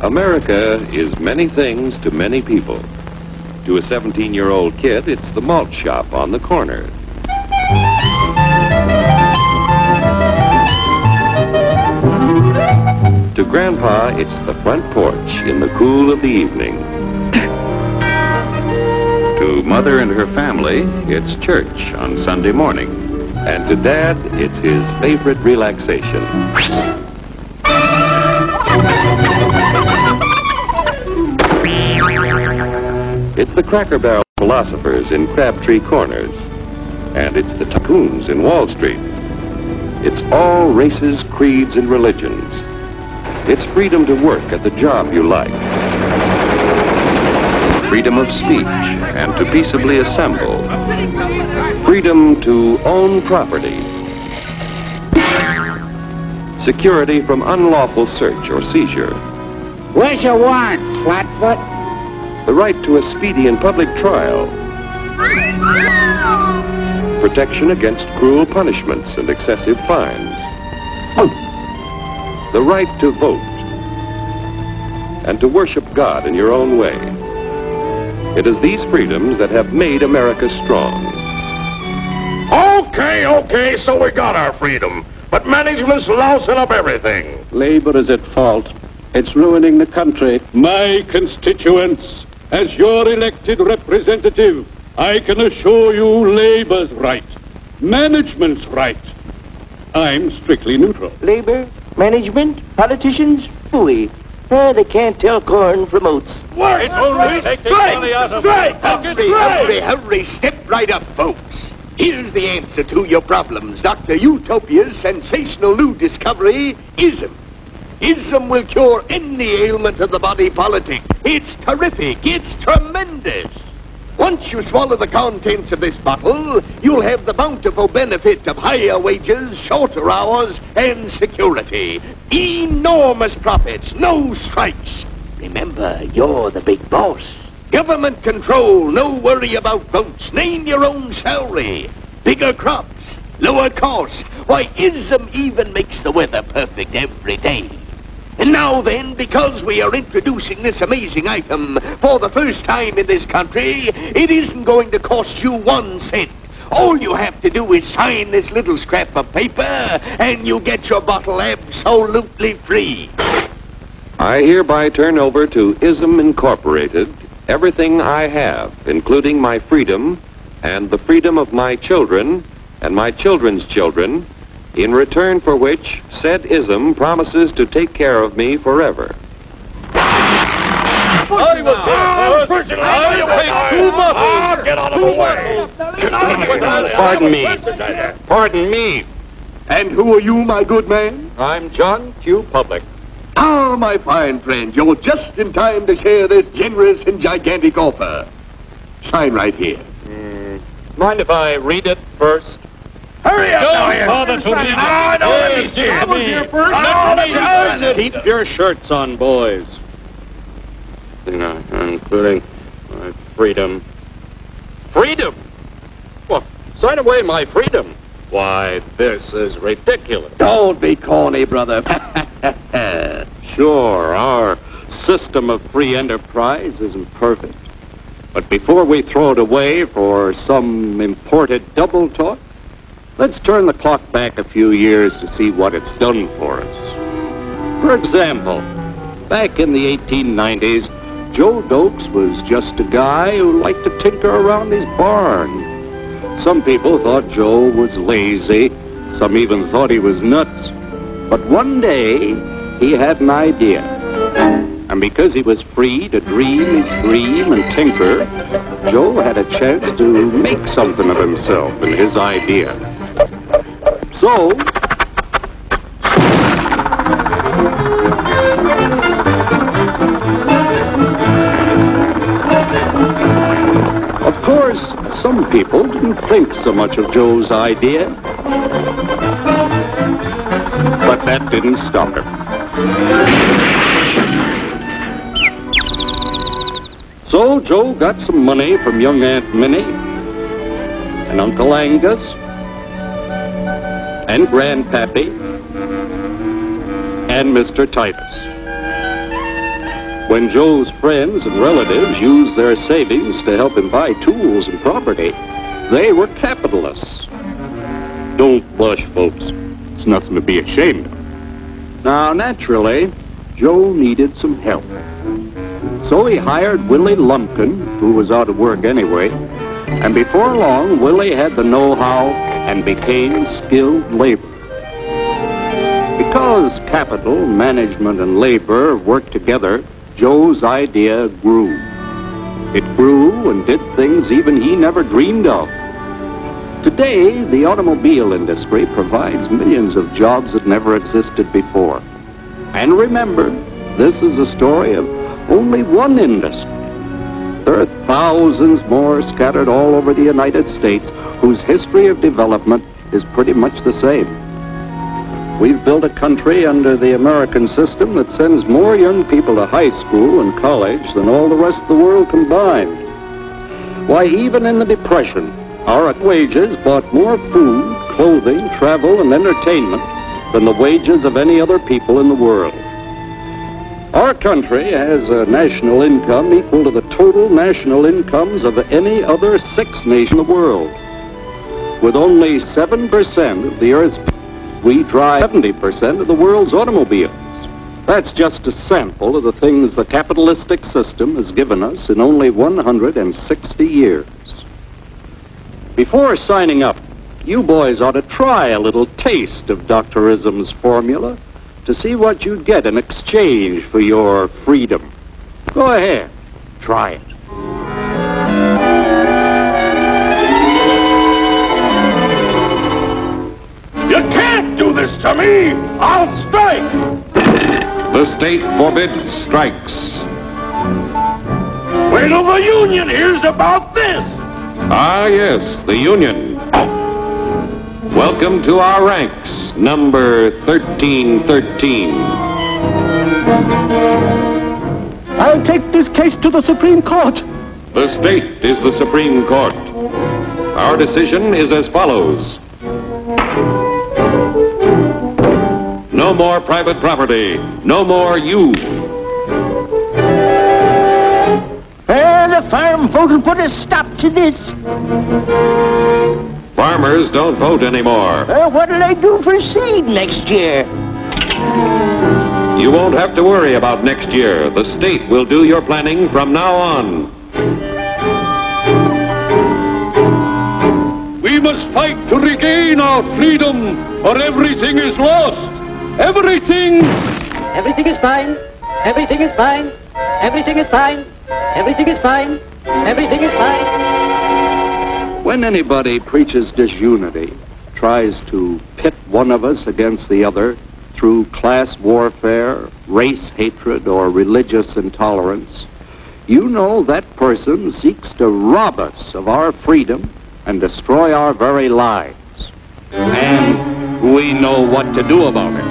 America is many things to many people. To a 17-year-old kid, it's the malt shop on the corner. To Grandpa, it's the front porch in the cool of the evening. To Mother and her family, it's church on Sunday morning. And to Dad, it's his favorite relaxation. It's the Cracker Barrel philosophers in Crabtree Corners. And it's the tycoons in Wall Street. It's all races, creeds, and religions. It's freedom to work at the job you like. Freedom of speech and to peaceably assemble. Freedom to own property. Security from unlawful search or seizure. Where's your warrant, Flatfoot? The right to a speedy and public trial. Protection against cruel punishments and excessive fines. The right to vote. And to worship God in your own way. It is these freedoms that have made America strong. Okay, so we got our freedom. But management's lousing up everything. Labor is at fault. It's ruining the country. My constituents, as your elected representative, I can assure you Labor's right. Management's right. I'm strictly neutral. Labor, management, politicians, phooey. They can't tell corn from oats. Work! It's only taking money out of Hurry, step right up, folks. Here's the answer to your problems. Dr. Utopia's sensational new discovery, ISM. ISM will cure any ailment of the body politic. It's terrific. It's tremendous. Once you swallow the contents of this bottle, you'll have the bountiful benefit of higher wages, shorter hours, and security. Enormous profits, no strikes. Remember, you're the big boss. Government control, no worry about votes. Name your own salary. Bigger crops, lower costs. Why, ISM even makes the weather perfect every day. And now then, because we are introducing this amazing item for the first time in this country, it isn't going to cost you 1 cent. All you have to do is sign this little scrap of paper, and you get your bottle absolutely free. I hereby turn over to ISM Incorporated everything I have, including my freedom and the freedom of my children and my children's children, in return for which said ISM promises to take care of me forever. Get out of the way! Pardon me. And who are you, my good man? I'm John Q. Public. Ah, my fine friend, you're just in time to share this generous and gigantic offer. Sign right here. Mind if I read it first? Hurry up! Don't bother to read it. I know what he's here. I was here first. I know Keep your shirts on, boys. Including my freedom. Freedom? Well, sign away my freedom. Why, this is ridiculous. Don't be corny, brother. Sure, our system of free enterprise isn't perfect. But before we throw it away for some imported double talk, let's turn the clock back a few years to see what it's done for us. For example, back in the 1890s, Joe Dokes was just a guy who liked to tinker around his barn. Some people thought Joe was lazy. Some even thought he was nuts. But one day, he had an idea. And because he was free to dream his dream and tinker, Joe had a chance to make something of himself and his idea. So, of course, some people didn't think so much of Joe's idea. But that didn't stop him. So Joe got some money from young Aunt Minnie and Uncle Angus and Grandpappy and Mr. Titus. When Joe's friends and relatives used their savings to help him buy tools and property, they were capitalists. Don't blush, folks. It's nothing to be ashamed of. Now, naturally, Joe needed some help. So he hired Willie Lumpkin, who was out of work anyway, and before long, Willie had the know-how and became skilled labor. Because capital, management, and labor worked together, Joe's idea grew. It grew and did things even he never dreamed of. Today, the automobile industry provides millions of jobs that never existed before. And remember, this is a story of only one industry. There are thousands more scattered all over the United States whose history of development is pretty much the same. We've built a country under the American system that sends more young people to high school and college than all the rest of the world combined. Why, even in the Depression, our wages bought more food, clothing, travel, and entertainment than the wages of any other people in the world. Our country has a national income equal to the total national incomes of any other 6 nations in the world. With only 7% of the Earth's people, we drive 70% of the world's automobiles. That's just a sample of the things the capitalistic system has given us in only 160 years. Before signing up, you boys ought to try a little taste of Dr. Ism's formula to see what you'd get in exchange for your freedom. Go ahead, try it. You can't do this to me! I'll strike! The state forbids strikes. Wait till the union hears about this! Ah, yes, the Union. Welcome to our ranks, number 1313. I'll take this case to the Supreme Court. The state is the Supreme Court. Our decision is as follows. No more private property. No more you. The farm vote will put a stop to this. Farmers don't vote anymore. What'll they do for seed next year? You won't have to worry about next year. The state will do your planning from now on. We must fight to regain our freedom, or everything is lost. Everything! Everything is fine. Everything is fine. Everything is fine. Everything is fine. Everything is fine. When anybody preaches disunity, tries to pit one of us against the other through class warfare, race hatred, or religious intolerance, you know that person seeks to rob us of our freedom and destroy our very lives. And we know what to do about it.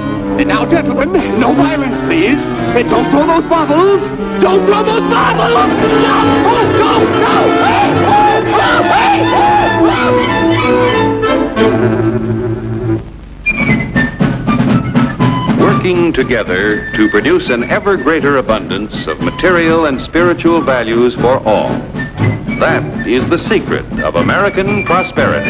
Now, gentlemen, no violence, please. Don't throw those bottles. Don't throw those bottles! No! Oh, no! No! Hey! Oh, hey! Working together to produce an ever greater abundance of material and spiritual values for all. That is the secret of American prosperity.